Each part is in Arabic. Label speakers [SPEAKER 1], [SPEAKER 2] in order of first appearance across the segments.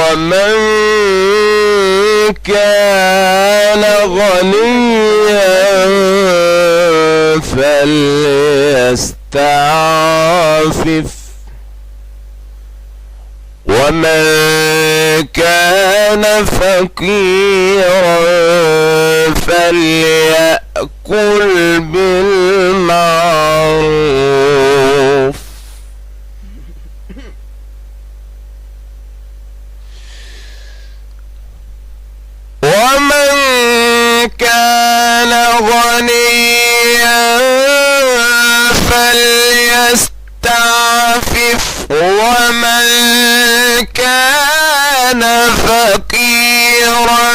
[SPEAKER 1] ومن كان غنيا فليستعفف ومن كان فقيرا فليأكل بالمعروف ومن كان غنيا فليستعفف ومن كان فقيرا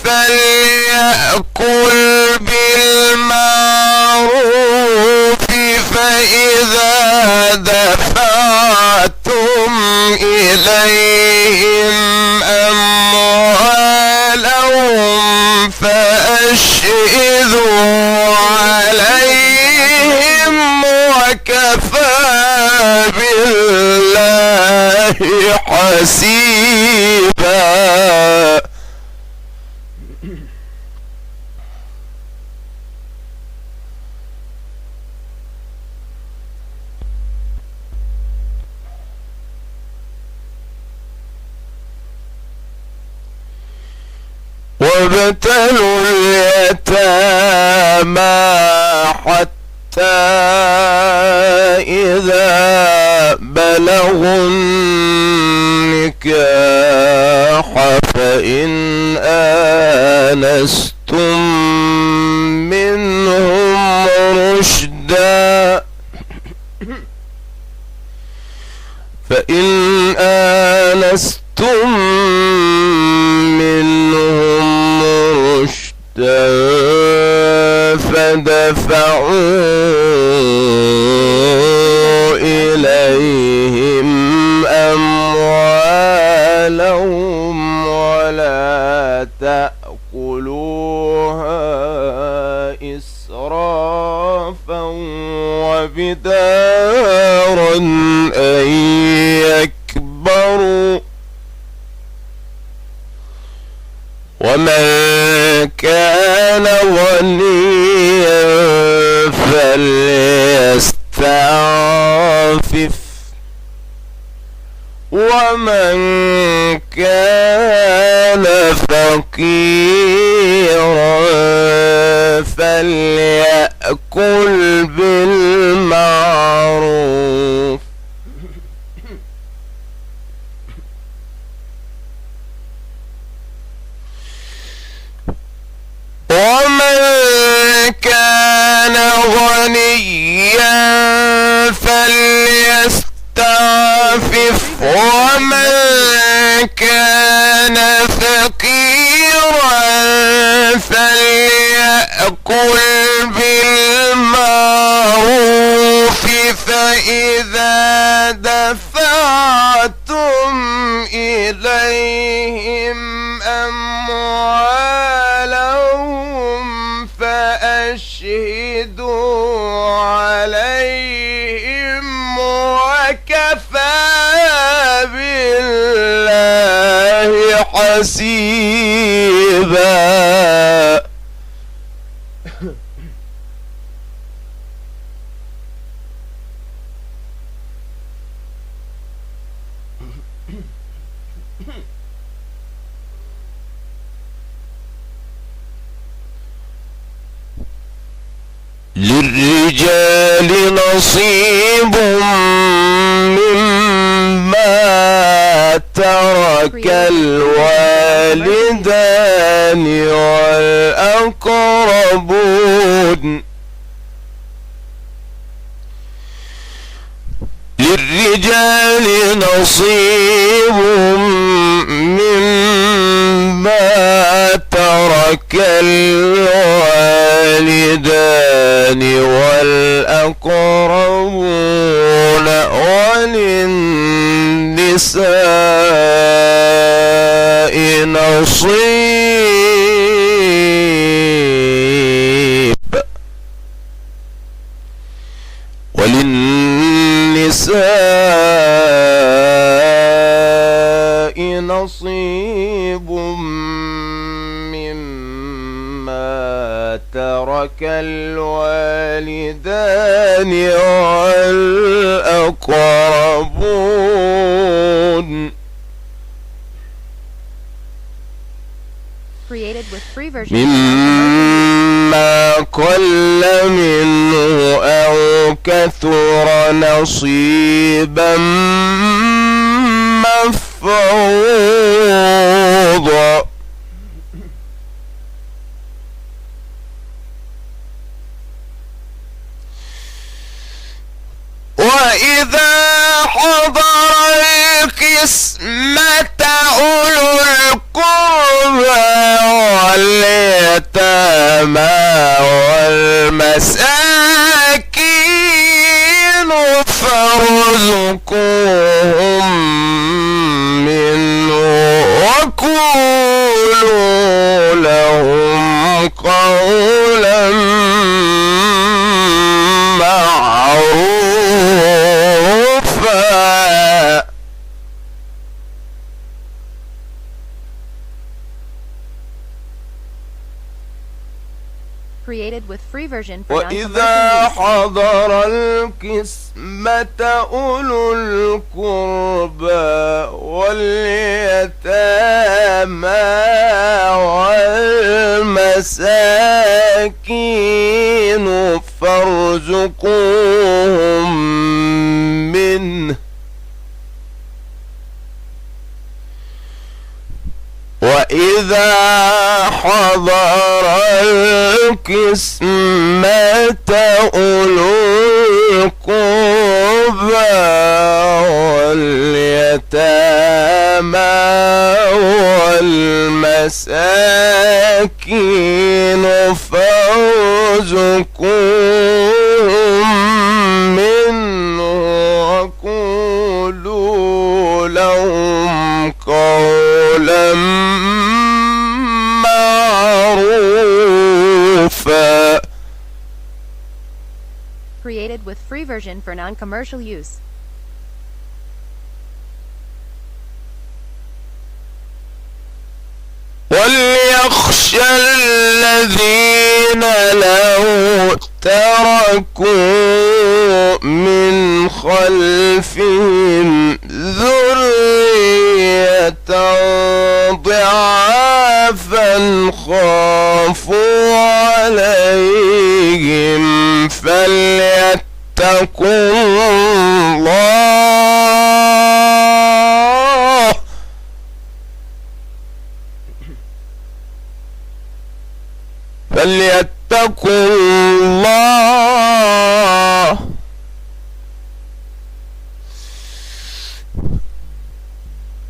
[SPEAKER 1] فليأكل بالمعروف فإذا دفعتم إليهم أموالهم فأشهدوا عليهم وكفى بالله حسيبا. وابتلوا اليتامى حتى إذا بلغوا النكاح فإن آنستم منهم رشدا فدفعوا إليهم أموالهم ولا تأكلوها إسرافا وبدارا أن يكبروا ومن كان غنيا فليستعفف ومن كان فقيرا فليأكل بالمعروف ومن كان غنيا فليستعفف ومن كان فقيرا فليأكل بالمعروف فإذا دفعتم إليهم أموالهم فأشهدوا عليهم وكفى بالله حسيبا. للرجال نصيب مما ترك الوالدان والأقربون للرجال نصيب مما ترك الوالدان والأقربون وللنساء نصيب نصيب مما ترك الوالدان والأقربون. مما قل منه أو كثر نصيبا مفروضا. وإذا حضر القسمة أولو القربى واليتامى والمساكين فارزقوهم منه وقولوا لهم قولا معروفا. وإذا حضر القسمة أولو القربى واليتامى والمساكين فارزقوهم منه وإذا حضر القسمة أولو القربى واليتامى والمساكين فارزقوهم منه وقولوا لهم قولا معروفا.
[SPEAKER 2] Created with free version for non-commercial use.
[SPEAKER 1] وليخشى الذين لو تركوا من خلفهم ذرية ضعافا خافوا عليهم فليتقوا الله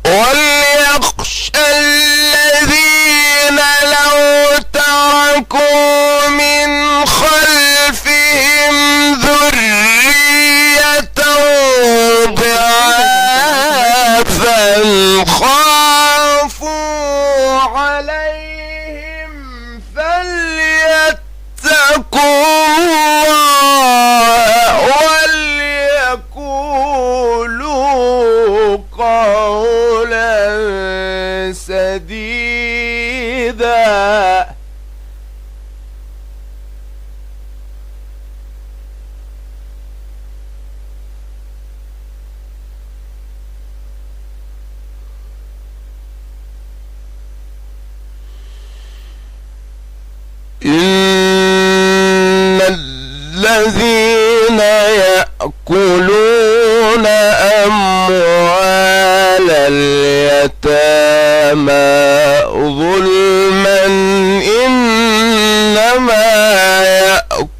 [SPEAKER 1] وليخشى الذين لو تركوا من خلفهم ذرية ضعافا خافوا عليهم فليتقوا الله وليقولوا قولا سديدا. إن الذين يأكلون أموال اليتامى ظلما إنما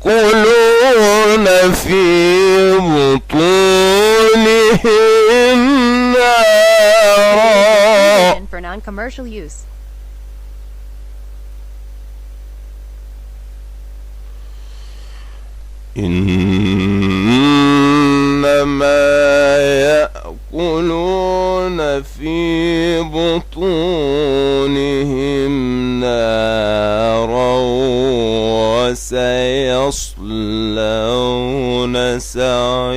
[SPEAKER 1] يأكلون في بطونهم نارا.
[SPEAKER 2] For non-commercial use.
[SPEAKER 1] إنما يأكلون في بطونهم نارا وسيصلون سعيرا.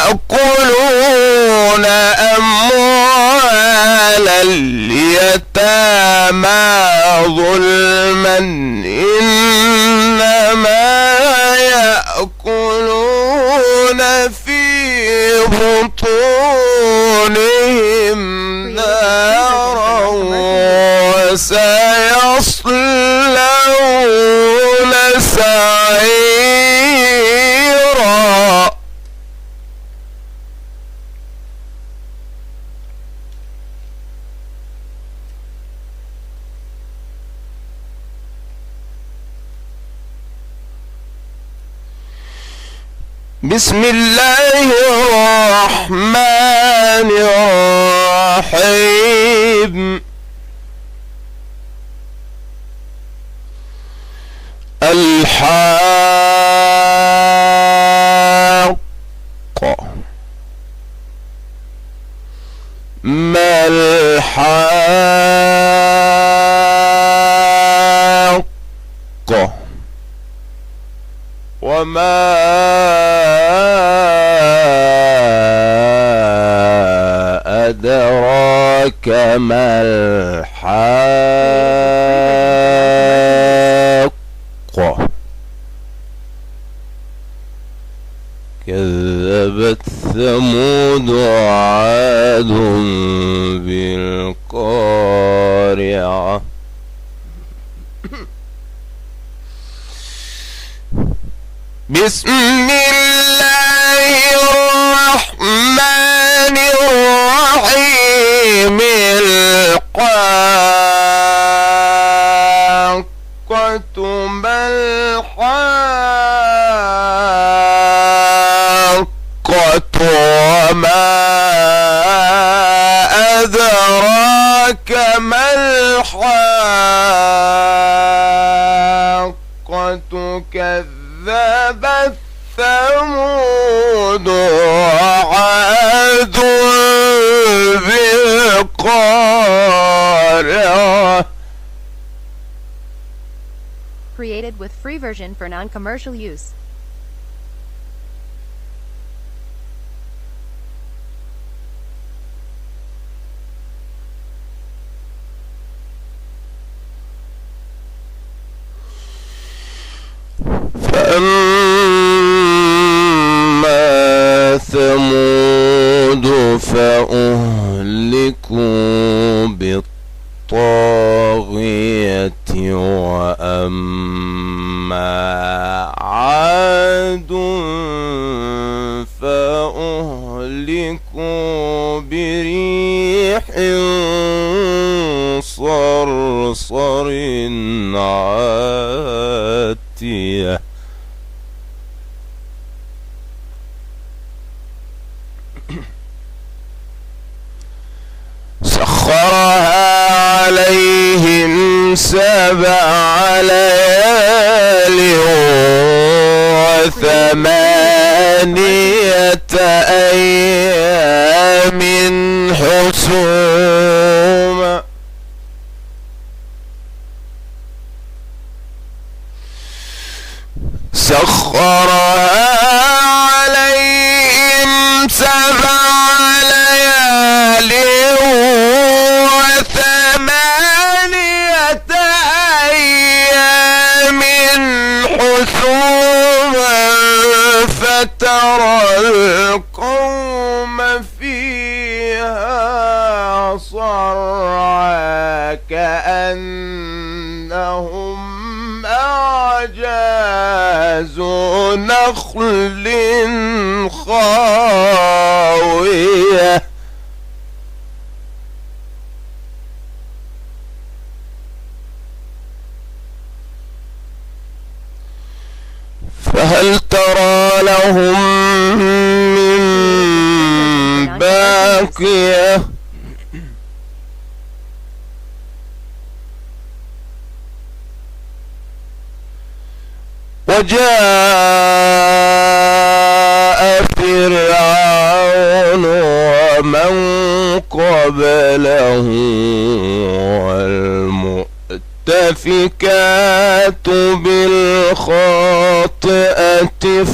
[SPEAKER 1] يأكلون أموال اليتامى ظلما إنما يأكلون في بطونهم نارا وسيصلون سعيرا. بسم الله الرحمن الرحيم. الحاقة ما الحاقة وما أدراك ما الحاقة. كذبت ثمود وعاد بالقارعة. بسم الله الرحمن الرحيم. الحاقة ما الحاقة وما أدراك ما الحاقة. كذبت ثمود وعاد بالقارعة.
[SPEAKER 2] Created with free version for non-commercial use.
[SPEAKER 1] فأما ثمود فأهلكوا بالطاغية وأما عاد فأهلكوا بريح صرصر عاتية. سخرها عليهم 7 ليال و8 أيام حسوما. سخرها عليهم 7 ليال و8 أيام حسوما. فترى القوم فيها صرعى كأنهم أعجاز نخل خاوية. فهل ترى لهم من باقية. وجاء فرعون ومن قبله والمؤتفكات المؤتفكات بالخاطئة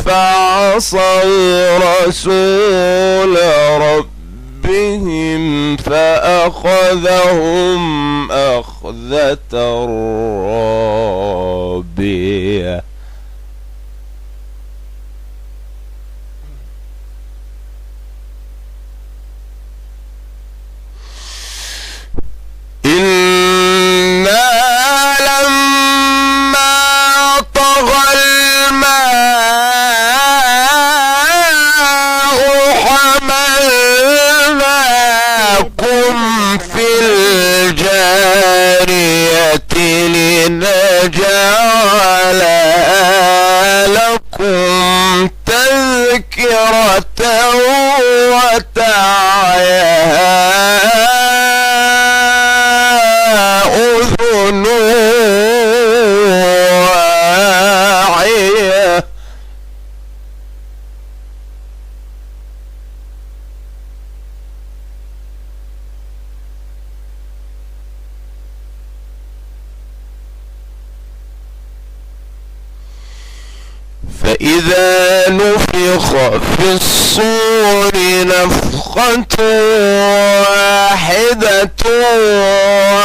[SPEAKER 1] فعصوا رسول ربهم فأخذهم أخذة رابية. لنجعلها لكم تذكرة وتعيها أذن واعية. فإذا نفخ في الصور نفخة واحدة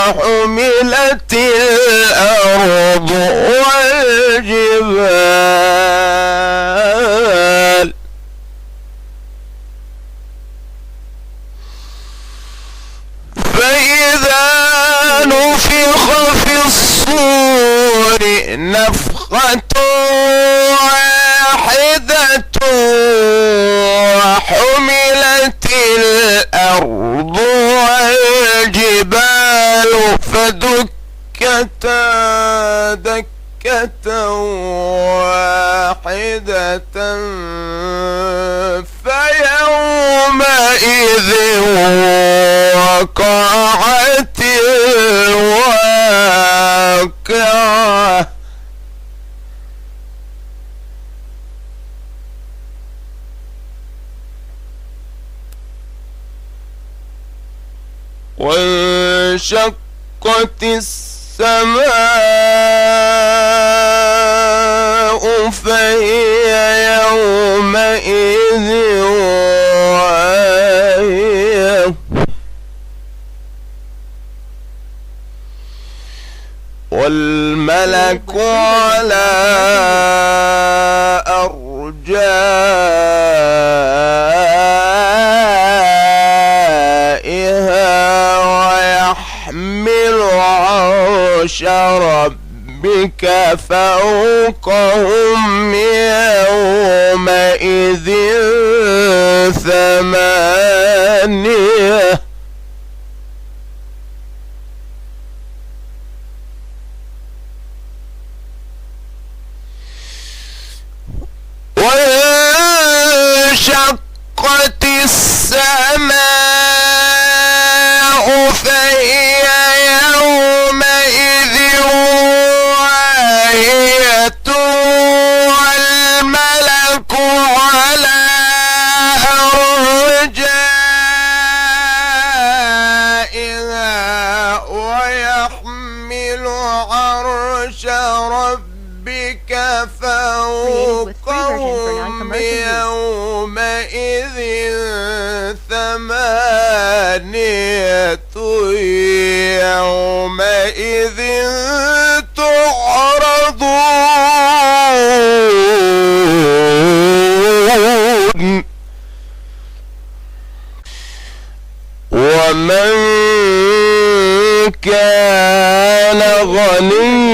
[SPEAKER 1] وحملت الأرض والجبال فإذا نفخ في الصور نفخة واحدة وحملت الأرض والجبال فدكتا دكة واحدة فيومئذ وقعت الواقعة. وانشقت السماء فهي يومئذ واهية والملك على أرجائها ويحمل عرش ربك فوقهم يومئذ ثمانية. وانشقت السماء فهي يومئذ واهية والملك على أرجائها ويحمل عرش ربك فوقهم يومئذ ثمانية يومئذ تعرضون ومن كان غنيا